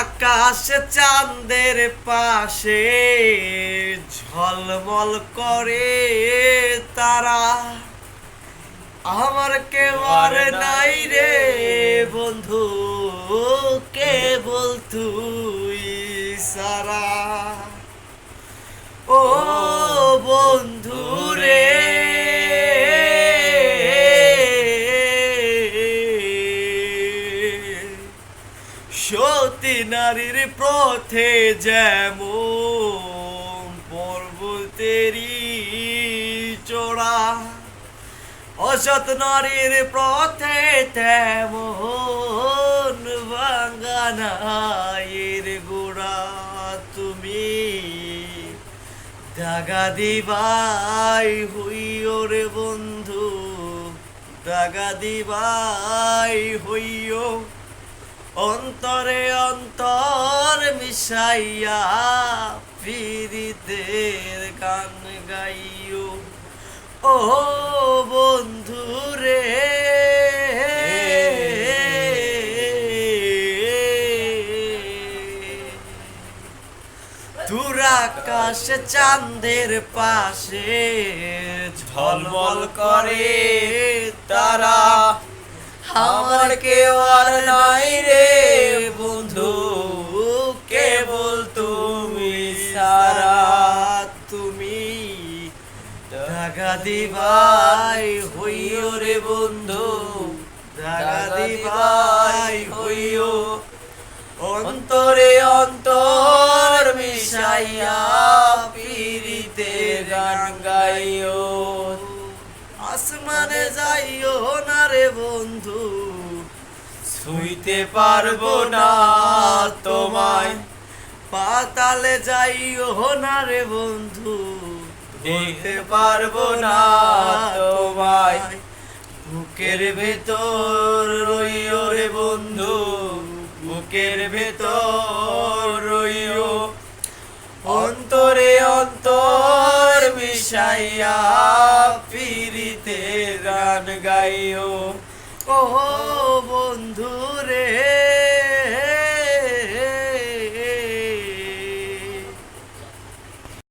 আকাশ চাঁদের পাশে ঝলমল করে তারা, আমার কেউ আর নাই রে বন্ধু, কেবল তুই সারা। ও বন্ধু রে, সতী নারীর পথে যেমন পর্বতেরই চড়া, অসৎ নারীর পথে তেমন বাঙ্গানায়ের গোড়া। তুমি দাগা দিবাই হইও রে বন্ধু, দাগা দিবাই হইও, অন্তরে অন্তর মিশাইয়া পীড়িতের গান গাইও। ও বন্ধু রে, দূর আকাশ চাঁদের পাশে ঝলমল করে তারা, আমার কেউ আর নাই রে বন্ধু, কেবল তুমি সারা। তুমি দাগা দিবাই হইও রে বন্ধু, দাগা দিবাই হইও, অন্তরে অন্তর মিশাইয়া পীড়িতে গান গাইও। আসমানে যাইও না রে বন্ধু, ছুঁইতে পারবো না তোমায়, পাতালে যাইও না রে বন্ধু, দেখতে পারবো না তোমায়, বুকের ভেতর রইও রে বন্ধু, বুকের ভেতর রইও, অন্তরে অন্তর মিশাইয়া পীড়িতে গান গাইও। ও বন্ধু রে।